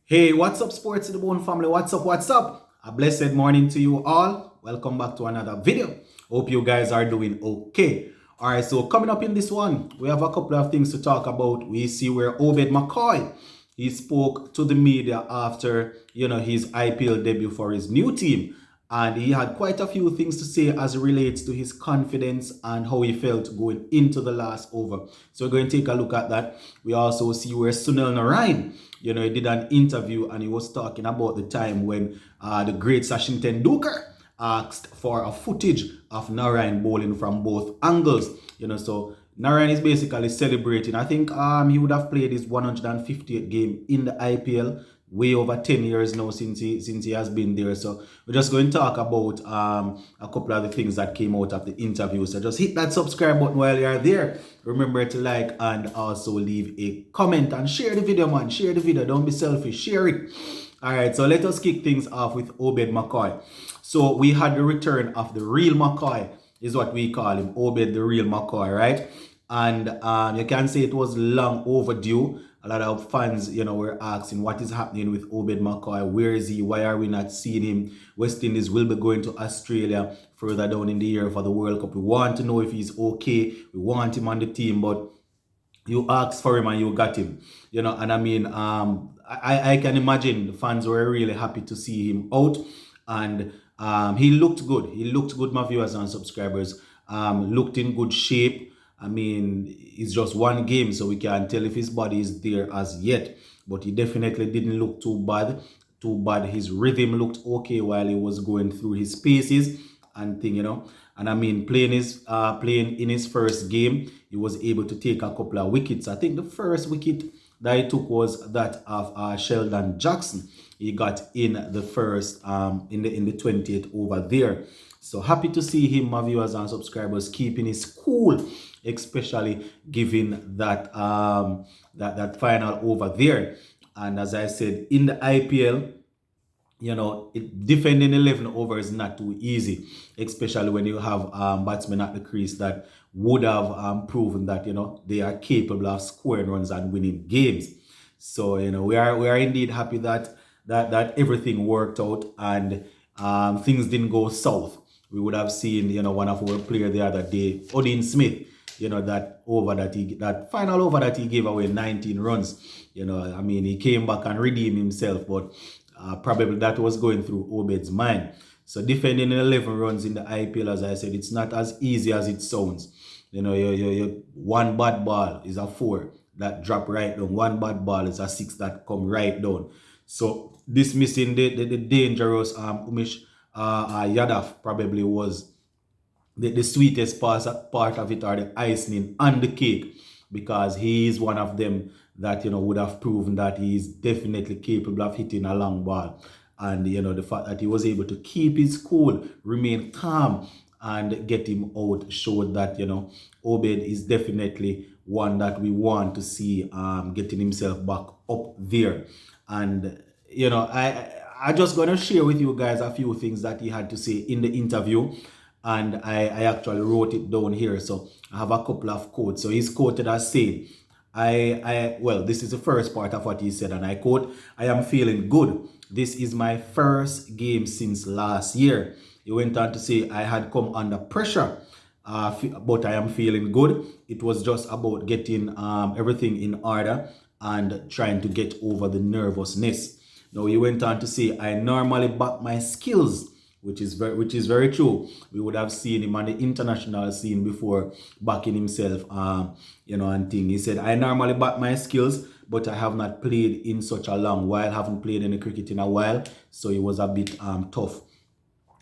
Hey, what's up, Sports to the Bone family? What's up? What's up? A blessed morning to you all. Welcome back to another video. Hope you guys are doing okay. All right, so coming up in this one, we have a couple of things to talk about. We see where Obed McCoy he spoke to the media after his IPL debut for his new team, and he had quite a few things to say as it relates to his confidence and how he felt going into the last over. So we're going to take a look at that. We also see where Sunil Narine, he did an interview and he was talking about the time when the great Sachin Tendulkar asked for a footage of Narine bowling from both angles. So Narine is basically celebrating. I think he would have played his 150th game in the IPL, way over 10 years now since he has been there. So we're just going to talk about a couple of the things that came out of the interview. So just hit that subscribe button while you're there. Remember to like and also leave a comment and share the video, man. Share the video. Don't be selfish. Share it. All right, so let us kick things off with Obed McCoy. So we had the return of the real McCoy, is what we call him, Obed the real McCoy, right? And you can say it was long overdue. A lot of fans, were asking what is happening with Obed McCoy. Where is he? Why are we not seeing him? West Indies will be going to Australia further down in the year for the World Cup. We want to know if he's okay. We want him on the team, but you asked for him and you got him. And I mean, I can imagine the fans were really happy to see him out. And he looked good. He looked good, my viewers and subscribers. Looked in good shape. I mean, it's just one game, so we can't tell if his body is there as yet. But he definitely didn't look too bad. His rhythm looked okay while he was going through his paces and thing. And I mean, playing in his first game, he was able to take a couple of wickets. I think the first wicket that he took was that of Sheldon Jackson. He got in the first in the 20th over there. So happy to see him, my viewers and subscribers, keeping his cool, especially given that that final over there. And as I said, in the IPL, defending 11 overs is not too easy, especially when you have batsmen at the crease that would have proven that they are capable of scoring runs and winning games. So we are indeed happy that everything worked out and things didn't go south. We would have seen one of our players the other day, Odin Smith, that final over that he gave away 19 runs. I mean, he came back and redeemed himself, but probably that was going through Obed's mind. So defending 11 runs in the IPL, as I said, it's not as easy as it sounds. You one bad ball is a 4 that drop right down. One bad ball is a 6 that come right down. So dismissing the dangerous Umesh Yadav probably was the sweetest part of it, or the icing on the cake, because he is one of them that would have proven that he is definitely capable of hitting a long ball. And the fact that he was able to keep his cool, remain calm, and get him out showed that Obed is definitely one that we want to see getting himself back up there. And I just gonna share with you guys a few things that he had to say in the interview, and I actually wrote it down here. So I have a couple of quotes. So he's quoted as saying, well, this is the first part of what he said, and I quote, "I am feeling good. This is my first game since last year." He went on to say, "I had come under pressure, but I am feeling good. It was just about getting everything in order and trying to get over the nervousness." Now he went on to say, "I normally back my skills," which is very true. We would have seen him on the international scene before backing himself, and thing. He said, "I normally back my skills, but I have not played in such a long while. Haven't played any cricket in a while, so it was a bit tough."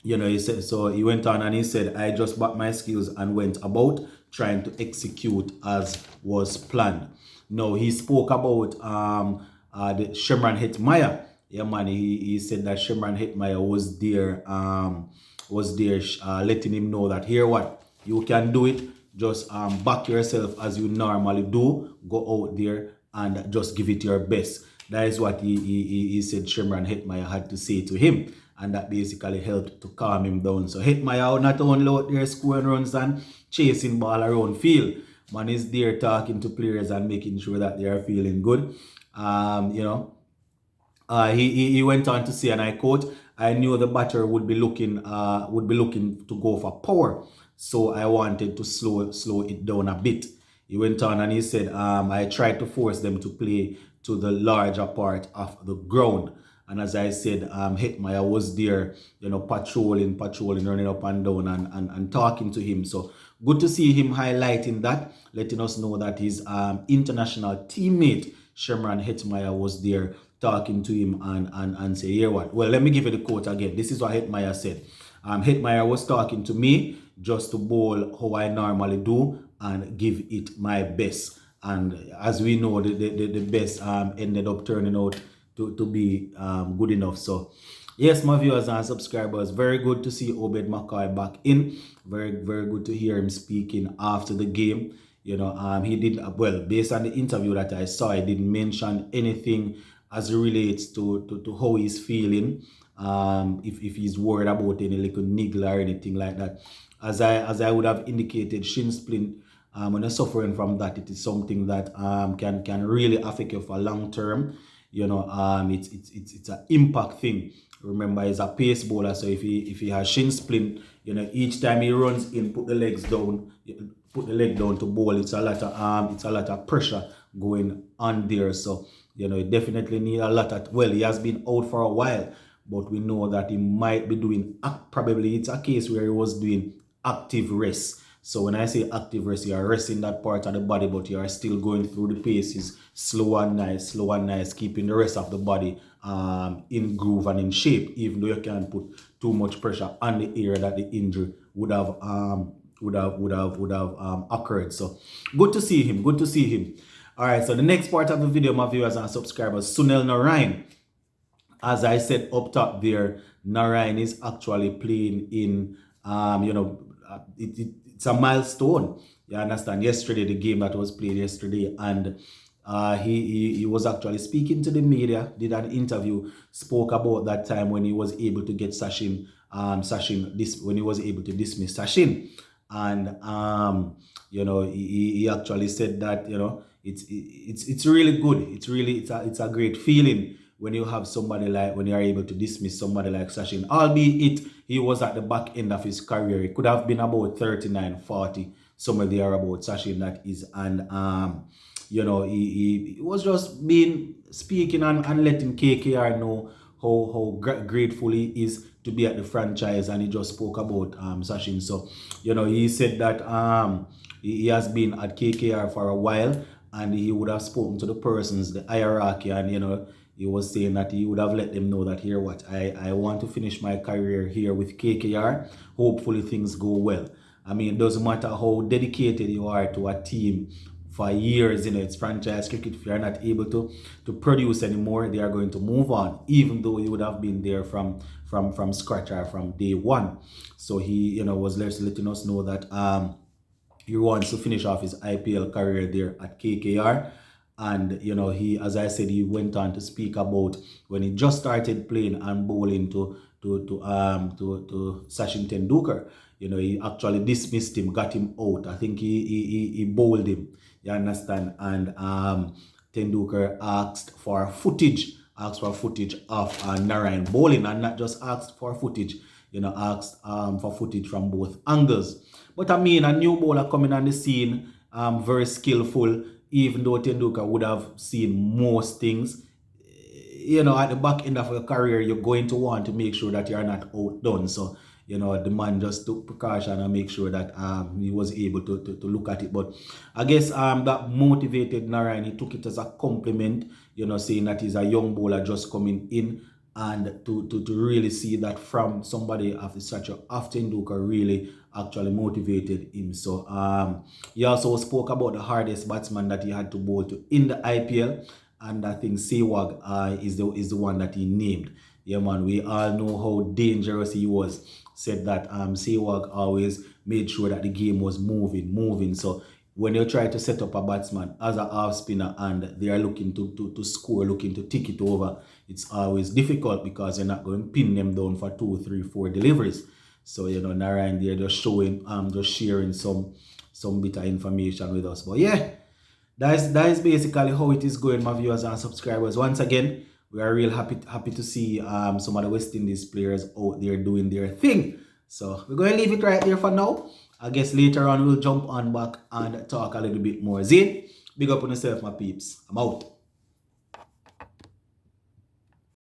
He said, so he went on and he said, "I just backed my skills and went about trying to execute as was planned." Now he spoke about the Shimron Hetmyer. Yeah, man, he said that Shimron Hetmyer was there, letting him know that, here what, you can do it. Just back yourself as you normally do. Go out there and just give it your best. That is what he said Shimron Hetmyer had to say to him. And that basically helped to calm him down. So Hetmyer not only out there scoring runs and chasing ball around field. Man is there talking to players and making sure that they are feeling good. He went on to say, and I quote, "I knew the batter would be looking to go for power, so I wanted to slow it down a bit." He went on and he said, "I tried to force them to play to the larger part of the ground." And as I said, Hetmeyer was there, patrolling, running up and down and talking to him. So good to see him highlighting that, letting us know that his international teammate, Shemran Hetmeyer, was there talking to him and say, "Hear what?" Well, let me give you the quote again. This is what Hetmeyer said. Hetmeyer was talking to me just to bowl how I normally do and give it my best. And as we know, the best ended up turning out to be good enough. So yes, my viewers and subscribers, very good to see Obed McCoy back in. Very, very good to hear him speaking after the game. He did well, based on the interview that I saw, he didn't mention anything as it relates to how he's feeling. If he's worried about any little niggle or anything like that. As I would have indicated, shin splint, when you're suffering from that, it is something that can really affect you for long term. It's an impact thing. Remember, he's a pace bowler, so if he has shin splint, each time he runs in, put the leg down to bowl, it's a lot of pressure going on there. So he definitely need a lot of, well, he has been out for a while, but we know that he might be doing, probably it's a case where he was doing active rest. So when I say active rest, you are resting that part of the body, but you are still going through the paces slow and nice, keeping the rest of the body in groove and in shape, even though you can't put too much pressure on the area that the injury would have occurred. So good to see him. All right, so the next part of the video, my viewers and subscribers, Sunil Narine. As I said up top there, Narine is actually playing in, it's a milestone. You understand? Yesterday, the game that was played yesterday, and he was actually speaking to the media, did an interview, spoke about that time when he was able to get Sachin, when he was able to dismiss Sachin. And he actually said that it's really good. It's a great feeling when you have somebody like, when you are able to dismiss somebody like Sachin, albeit he was at the back end of his career. He could have been about 39, 40, somewhere there about Sachin, that is. And he was just speaking and letting KKR know how grateful he is to be at the franchise, and he just spoke about Sachin. So he said that he has been at KKR for a while, and he would have spoken to the persons, the hierarchy, and he was saying that he would have let them know that, here what, I want to finish my career here with KKR. Hopefully things go well. I mean, it doesn't matter how dedicated you are to a team for years, it's franchise cricket. If you're not able to produce anymore, they are going to move on, even though you would have been there from scratch or from day one. So he was letting us know that he wants to finish off his IPL career there at KKR. And he, as I said, he went on to speak about when he just started playing and bowling to Sachin Tendulkar. He actually dismissed him, got him out. I think he bowled him. You understand? And Tendulkar asked for footage of Narine bowling, and not just asked for footage. Asked for footage from both angles. But I mean, a new bowler coming on the scene, very skillful. Even though Tendulkar would have seen most things, at the back end of your career, you're going to want to make sure that you're not outdone. So, the man just took precaution and make sure that he was able to look at it. But I guess that motivated Narine. He took it as a compliment, saying that he's a young bowler just coming in, and to really see that from somebody of the stature of Tendulkar really actually motivated him. So he also spoke about the hardest batsman that he had to bowl to in the IPL, and I think Sehwag is the one that he named. Yeah, man, we all know how dangerous he was. Said that Sehwag always made sure that the game was moving. So when you try to set up a batsman as a half spinner and they are looking to score, looking to tick it over, it's always difficult because you're not going to pin them down for 2, 3, 4 deliveries. So Narine there just showing, just sharing some bit of information with us. But yeah, that is basically how it is going, my viewers and subscribers. Once again, We are real happy to see some of the West Indies players out there doing their thing. So we're going to leave it right there for now. I guess later on we'll jump on back and talk a little bit more. Zane, big up on yourself, my peeps. I'm out.